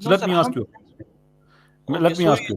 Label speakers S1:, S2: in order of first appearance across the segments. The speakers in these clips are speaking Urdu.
S1: No, sir,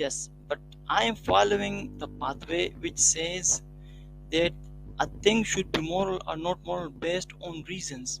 S1: Yes, but I am following the pathway which says that a thing should be moral or not moral based on reasons.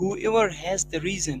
S1: whoever has the reason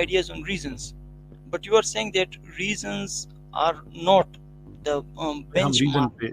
S1: ideas on reasons, but you are saying that reasons are not the benchmark.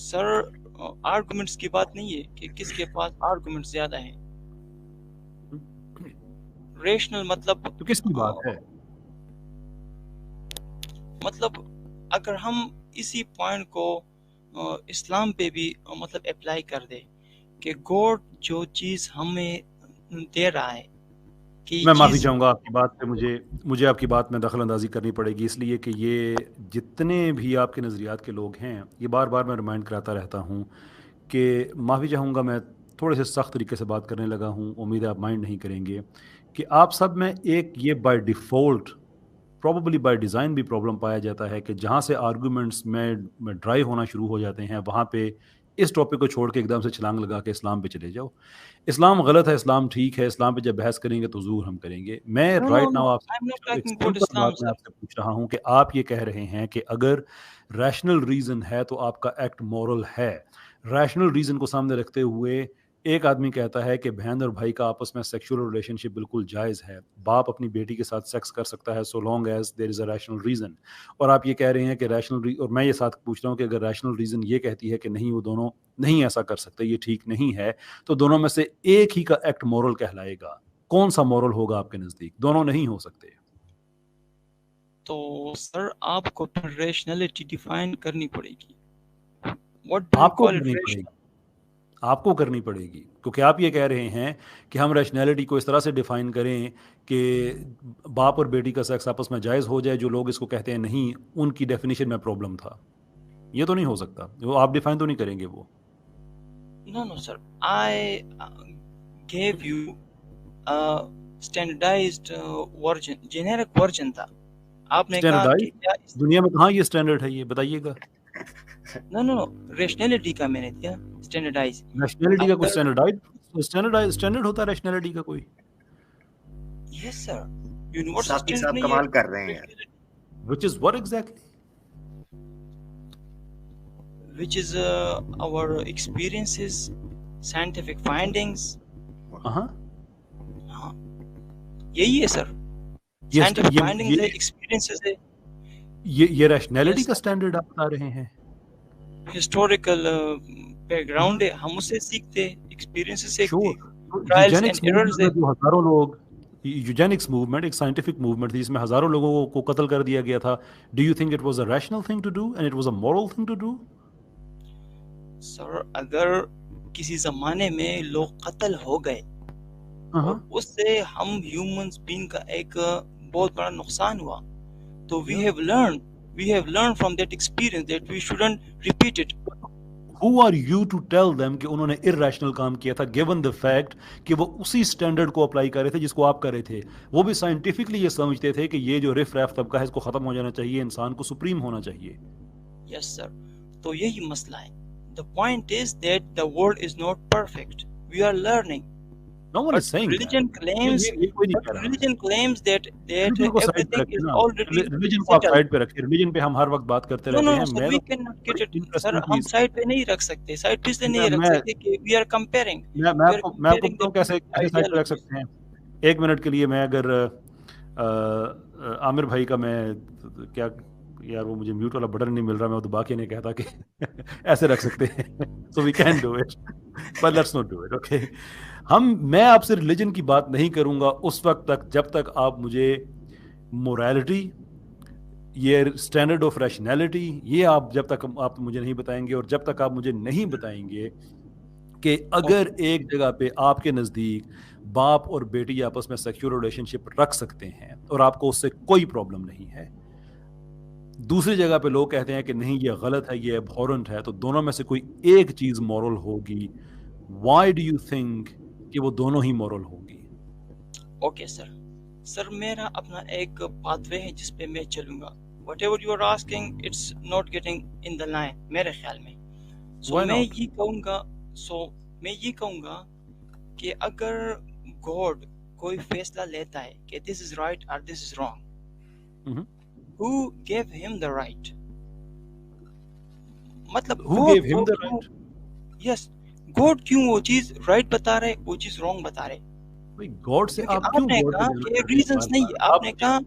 S1: Sir arguments کی بات نہیں ہے کہ کس کے پاس آرگومنٹ زیادہ ہیں. ریشنل مطلب
S2: تو کس کی بات ہے؟
S1: مطلب اگر ہم اسی پوائنٹ کو اسلام پہ بھی مطلب اپلائی کر دے کہ گاڈ جو چیز ہمیں دے رہا ہے کہ
S2: میں معافی چاہوں گا آپ کی بات پہ, مجھے آپ کی بات میں دخل اندازی کرنی پڑے گی, اس لیے کہ یہ جتنے بھی آپ کے نظریات کے لوگ ہیں, یہ بار بار میں ریمائنڈ کراتا رہتا ہوں کہ معافی چاہوں گا, میں تھوڑے سے سخت طریقے سے بات کرنے لگا ہوں, امید ہے آپ مائنڈ نہیں کریں گے, کہ آپ سب میں ایک یہ by default probably by design بھی پرابلم پایا جاتا ہے کہ جہاں سے آرگومنٹس میں ڈرائیو ہونا شروع ہو جاتے ہیں, وہاں پہ اس ٹاپک کو چھوڑ کے ایک دم سے چھلانگ لگا کے اسلام پہ چلے جاؤ. اسلام غلط ہے, اسلام ٹھیک ہے, اسلام پہ جب بحث کریں گے تو ضرور ہم کریں گے. میں رائٹ ناؤ آپ سے پوچھ رہا ہوں کہ آپ یہ کہہ رہے ہیں کہ اگر ریشنل ریزن ہے تو آپ کا ایکٹ مورل ہے. ریشنل ریزن کو سامنے رکھتے ہوئے ایک آدمی کہتا ہے کہ بہن اور بھائی کا آپس میں سیکشول ریلیشن شپ بالکل جائز ہے, باپ اپنی بیٹی کے ساتھ سیکس کر سکتا ہے so long as there is a rational reason. اور آپ یہ کہہ رہے ہیں کہ اور میں یہ ساتھ پوچھ رہا ہوں کہ اگر ریشنل ریزن یہ کہتی ہے کہ نہیں وہ دونوں نہیں ایسا کر سکتے, یہ ٹھیک نہیں ہے, تو دونوں میں سے ایک ہی کا ایکٹ مورل کہلائے گا. کون سا مورل ہوگا آپ کے نزدیک؟ دونوں نہیں ہو سکتے.
S1: تو سر آپ کو ریشنلٹی ڈیفائن کرنی پڑے گی.
S2: آپ کو کرنی پڑے گی کیونکہ آپ یہ کہہ رہے ہیں کہ ہم ریشنلٹی کو اس طرح سے ڈیفائن کریں کہ باپ اور بیٹی کا سیکس آپس میں جائز ہو جائے. جو لوگ اس کو کہتے ہیں نہیں, ان کی ڈیفینیشن میں پرابلم تھا. یہ تو نہیں ہو سکتا, وہ آپ ڈیفائن تو نہیں کریں گے وہ.
S1: No sir, I gave you a standardized version, generic version تھا. آپ نے کہا کہ
S2: دنیا میں کہاں یہ اسٹینڈرڈ ہے, یہ بتائیے گا.
S1: No, ریشنلٹی کا میں نے دیا اسٹینڈرڈائز.
S2: ریشنلٹی کا کوئی اسٹینڈرڈ ہوتا ہے ریشنلٹی کا کوئی؟
S1: یس سر, یونیورسل
S3: صاحب کمال کر رہے ہیں.
S2: Which is what exactly?
S1: Which is our experiences, scientific findings. یہی ہے سر, scientific findings ہے, experiences ہے.
S2: یہ ریشنلٹی کا اسٹینڈرڈ آپ بتا رہے ہیں؟
S1: ہسٹوریکل بیک گراؤنڈ ہے, ہم اسے سیکھتے, ایکسپیرینسز سیکھتے, ٹرائلز اینڈ ایررز ہے.
S2: ہزاروں لوگ, یوجینکس موومنٹ ایک سائنٹیفک موومنٹ تھی جس میں ہزاروں لوگوں کو قتل کر دیا گیا تھا. Do you think it was a rational thing to do and it was a moral thing to do?
S1: Sir اگر کسی زمانے میں لوگ قتل ہو گئے اور اس سے ہم ہیومنز بینگ کا ایک بہت بڑا نقصان ہوا, تو we have learned from that experience that we shouldn't repeat it.
S2: Who are you to tell them کہ انہوں نے irrational کام کیا تھا given the fact کہ وہ اسی اسٹینڈرڈ کو اپلائی کر رہے تھے جس کو آپ کر رہے تھے؟ وہ بھی سائنٹیفکلی یہ سمجھتے تھے کہ یہ جو رف ریف طبقہ ہے اس کو ختم ہو جانا چاہیے, انسان کو سپریم ہونا چاہیے.
S1: Yes sir, تو یہی مسئلہ ہے. The point is that the world is not perfect. We are learning.
S2: No one is saying
S1: religion
S2: that.
S1: claims that everything is already
S2: religion کو آپ سائڈ پہ رکھیں. religion پہ ہم ہر وقت بات کرتے رہتے ہیں.
S1: No, we cannot get it. سر ہم سائڈ پہ نہیں رکھ سکتے, سائڈ پہ نہیں رکھ سکتے کہ we are comparing.
S2: میں آپ کو کیسے سائڈ پہ رکھ سکتے ہیں؟ ایک منٹ کے لیے میں اگر عامر بھائی کا میں کیا یار وہ مجھے میوٹ والا بٹن نہیں مل رہا, میں وہ دبا کے نہیں کہتا کہ ایسے رکھ سکتے ہیں. So we can do it but let's not do it. Okay, میں آپ سے ریلیجن کی بات نہیں کروں گا اس وقت تک جب تک آپ مجھے مورالٹی, یہ اسٹینڈرڈ آف ریشنلٹی, یہ آپ جب تک آپ مجھے نہیں بتائیں گے, اور جب تک آپ مجھے نہیں بتائیں گے کہ اگر ایک جگہ پہ آپ کے نزدیک باپ اور بیٹی آپس میں سیکشول ریلیشن شپ رکھ سکتے ہیں اور آپ کو اس سے کوئی پرابلم نہیں ہے, دوسری جگہ پہ لوگ کہتے ہیں کہ نہیں یہ غلط ہے, یہ ابہورنٹ ہے, تو دونوں میں سے کوئی ایک چیز مورل ہوگی. وائی ڈو یو تھنک کہ وہ دونوں ہی مورل ہوگی؟
S1: اوکے سر میرا اپنا ایک پاتھ وے ہے جس پہ میں چلوں گا. Whatever you are asking it's not getting in the line میرے خیال میں. میں یہ کہوں گا کہ اگر گاڈ کوئی فیصلہ لیتا ہے کہ دس از رائٹ اور this is wrong, who gave him the right? مطلب
S2: who gave him the right?
S1: Yes, God کیوں وہ چیز right بتا رہے, وہ چیز wrong بتا رہے؟
S2: God سے آپ
S1: نے کہا کہ reasons نہیں ہے. آپ نے کہا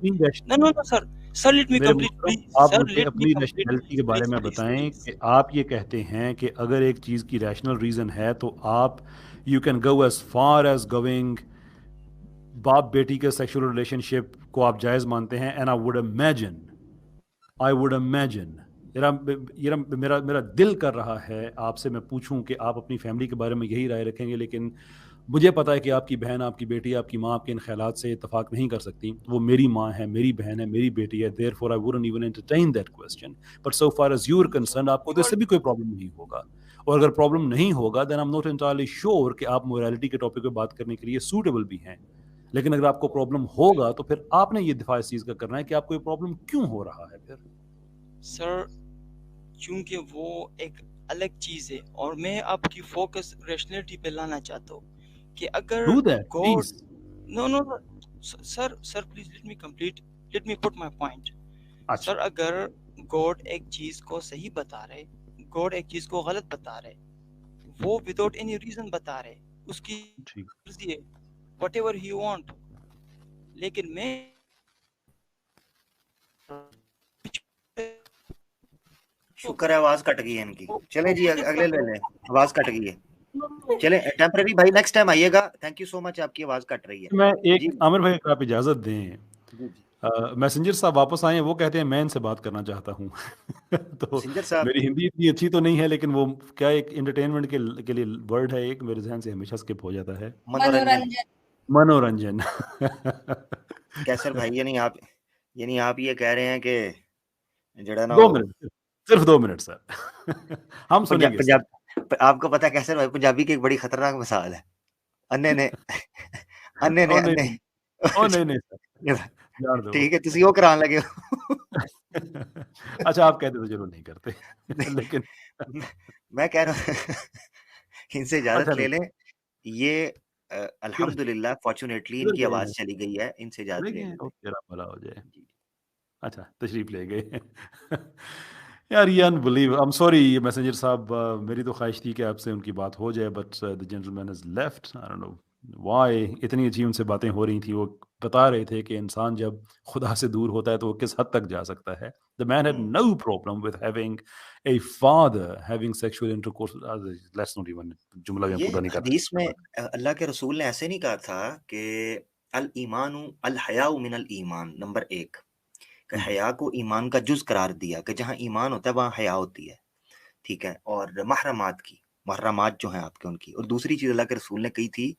S1: no sir, sir let me
S2: میرے
S1: کمپلیٹ
S2: محترم
S1: پلیز
S2: آپ
S1: سر
S2: مجھے
S1: لیٹ می
S2: اپنی
S1: کمپلیٹ
S2: ریشنلٹی کے بارے میں بتائیں کہ آپ یہ کہتے ہیں کہ اگر ایک چیز کی ریشنل ریزن ہے تو آپ you can go as far as going باپ بیٹی کے سیکشل ریلیشن شپ کو آپ جائز مانتے ہیں. اینڈ آئی ووڈ امیجن میرا دل کر رہا ہے آپ سے میں پوچھوں کہ آپ اپنی فیملی کے بارے میں یہی رائے رکھیں گے, لیکن مجھے پتا ہے کہ آپ کی بہن, آپ کی بیٹی, آپ کی ماں آپ کے ان خیالات سے اتفاق نہیں کر سکتی. وہ میری ماں ہے, میری بہن ہے, میری بیٹی ہے. therefore I wouldn't even entertain that question. But so far as you're concerned, آپ کو تو اس سے بھی کوئی پرابلم نہیں ہوگا. اور اگر پرابلم نہیں ہوگا then I'm not entirely sure کہ آپ morality کے ٹاپک پہ بات کرنے کے لیے سوٹیبل بھی ہیں. لیکن اگر آپ کو پرابلم ہوگا تو پھر آپ نے یہ دفاع اس چیز کا کرنا ہے کہ آپ کو یہ پرابلم کیوں ہو رہا ہے. پھر
S1: سر چونکہ وہ ایک الگ چیز ہے اور میں آپ کی فوکس ریشنلٹی پہ لانا چاہتا ہوں کہ اگر
S2: do that
S1: God
S2: please.
S1: No sir please let me complete, let me put my point. Sir اگر گاڈ ایک چیز کو صحیح بتا رہے, گاڈ ایک چیز کو غلط بتا رہے, وہ وداؤٹ اینی ریزن بتا رہے, اس کی مرضی ہے, وٹ ایور ہی وانٹ. لیکن میں
S3: شکر ہے آواز کٹ گئی ہے ان کی. چلیں جی اگلے لے لیں, آواز کٹ گئی ہے. چلیں ٹیمپرری بھائی نیکسٹ ٹائم آئیے گا. تھینک یو سو مچ, آپ کی آواز کٹ رہی ہے.
S2: میں ایک عامر بھائی اگر آپ اجازت دیں, میسنجر صاحب واپس آئے ہیں, وہ کہتے ہیں میں ان سے بات کرنا چاہتا ہوں. تو میری ہندی اتنی اچھی تو نہیں ہے, لیکن وہ کیا ایک انٹرٹینمنٹ کے لیے ورڈ ہے ایک میرے ذہن سے ہمیشہ اسکپ ہو جاتا ہے, منورنجن.
S3: کیسر بھائی یعنی آپ یہ کہہ رہے ہیں کہ جڑا نا
S2: 2 منٹ, صرف 2 منٹ سر, ہم سنیں گے.
S3: آپ کو پتا کیسر بھائی پنجابی کی ایک بڑی خطرناک مثال ہے. انے نے
S2: نہیں سر,
S3: ٹھیک ہے تسی وہ کران لگے ہو.
S2: اچھا آپ کہتے تو چلو نہیں کرتے, لیکن
S3: میں کہہ رہا ہوں ان سے اجازت لے لیں. یہ الحمدللہ فارچونیٹلی ان کی آواز چلی گئی ہے, ان سے اجازت لے لیں.
S2: بھلا ہو جائے. اچھا تشریف لے گئے. یار یہ انبلیو, I'm sorry میسنجر صاحب, میری تو خواہش تھی کہ آپ سے ان کی بات ہو جائے, but the gentleman has left. I don't know why. اتنی اچھی ان سے باتیں ہو رہی تھیں, وہ بتا رہے تھے کہ انسان جب خدا سے دور ہوتا ہے تو وہ کس حد تک جا سکتا ہے. The man had no problem with having a father having sexual intercourse. Let's not even جملہ میں پورا نہیں کرتا.
S3: حدیث میں اللہ کے رسول نے ایسے نہیں کہا تھا کہ الایمان الحیاء من الایمان, نمبر 1 کہ حیا کو ایمان کا جز قرار دیا, کہ جہاں ایمان ہوتا ہے وہاں حیا ہوتی ہے, ٹھیک ہے. اور محرمات جو ہیں آپ کے ان کی. اور دوسری چیز اللہ کے رسول نے کہی تھی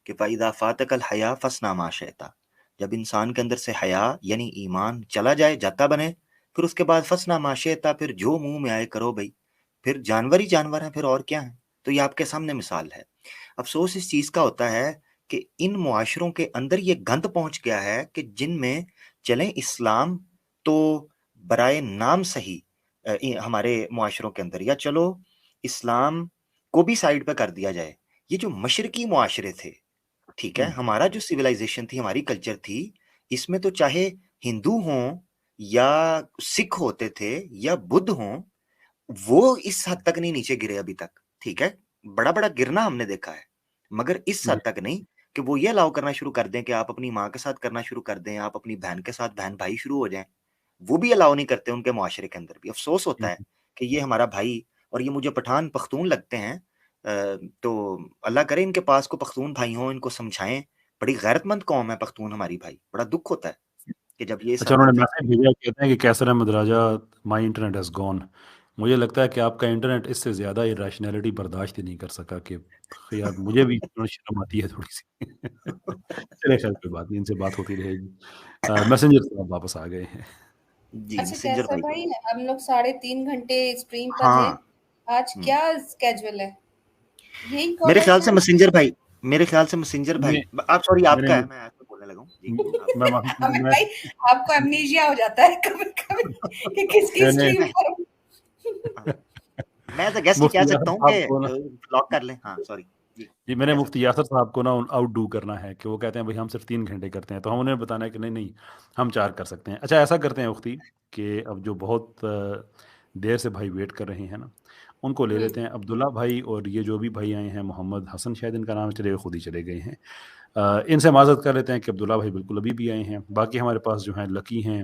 S3: کہ فَإِذَا فَاتَكَ الْحَيَا فَاصْنَعْ مَا شِئْتَ, جب انسان کے اندر سے حیا یعنی ایمان چلا جائے, جاتا بنے, پھر اس کے بعد فَاصْنَعْ مَا شِئْتَ, پھر جو منہ میں آئے کرو بھائی, پھر جانور ہی جانور ہیں, پھر اور کیا ہیں. تو یہ آپ کے سامنے مثال ہے. افسوس اس چیز کا ہوتا ہے کہ ان معاشروں کے اندر یہ گند پہنچ گیا ہے کہ جن میں چلیں اسلام تو برائے نام صحیح ہمارے معاشروں کے اندر, یا چلو اسلام کو بھی سائیڈ پہ کر دیا جائے, یہ جو مشرقی معاشرے تھے, ٹھیک ہے, ہمارا جو سویلائزیشن تھی, ہماری کلچر تھی, اس میں تو چاہے ہندو ہوں یا سکھ ہوتے تھے یا بدھ ہوں, وہ اس حد تک نہیں نیچے گرے ابھی تک, ٹھیک ہے. بڑا بڑا گرنا ہم نے دیکھا ہے, مگر اس حد تک نہیں کہ وہ یہ الاؤ کرنا شروع کر دیں کہ آپ اپنی ماں کے ساتھ کرنا شروع کر دیں, آپ اپنی بہن کے ساتھ بہن بھائی شروع ہو جائیں. وہ بھی الاؤ نہیں کرتے ان کے معاشرے کے اندر بھی. افسوس ہوتا ہے کہ یہ ہمارا بھائی, اور یہ مجھے پٹھان پختون لگتے ہیں, تو اللہ کرے ان کے پاس کو پختون بھائی ہوں, ان کو سمجھائیں. بڑی غیرت مند قوم ہے پختون ہماری بھائی, بڑا دکھ ہوتا ہے کہ جب یہ
S2: اچھا انہوں نے میسج بھیجا, کہتے ہیں کہ کیسر احمد راجہ مائی انٹرنیٹ ہیز گون. مجھے لگتا ہے کہ آپ کا انٹرنیٹ اس سے زیادہ ریشنلٹی برداشت ہی نہیں کر سکا, کہ یار مجھے بھی شرم آتی ہے تھوڑی سی. چلے خیر کوئی بات نہیں, ان سے بات ہوتی رہے گی. میسنجر صاحب واپس آ گئے ہیں.
S4: اچھا کیسر بھائی, ہم لوگ 3.5 گھنٹے اسٹریم پر ہیں, آج کیا اسکیجول ہے؟ یہی
S3: میرے خیال سے مسنجر بھائی, آپ سوری آپ کا ہے, میں آپ کو بولنے لگا ہوں.
S4: آپ کو ایمنیشیا ہو جاتا ہے کبھی کبھی کہ کس کی اسٹریم پر.
S3: میں تو گیسٹ کہہ سکتا ہوں کہ بلاک کر لیں. ہاں سوری
S2: جی, میں نے مفتی یاسر صاحب کو نا آؤٹ ڈو کرنا ہے, کہ وہ کہتے ہیں بھائی ہم صرف 3 گھنٹے کرتے ہیں, تو ہم انہیں بتانا ہے کہ نہیں ہم 4 کر سکتے ہیں. اچھا ایسا کرتے ہیں مفتی کہ اب جو بہت دیر سے بھائی ویٹ کر رہے ہیں نا, ان کو لے لیتے ہیں. عبداللہ بھائی اور یہ جو بھی بھائی آئے ہیں, محمد حسن شاید ان کا نام چلے, خود ہی چلے گئے ہیں. ان سے معذرت کر لیتے ہیں کہ عبداللہ بھائی بالکل ابھی بھی آئے ہیں. باقی ہمارے پاس جو ہیں لکی ہیں,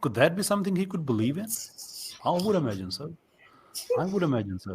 S2: could that be something he could believe in? I would imagine so. I would imagine so.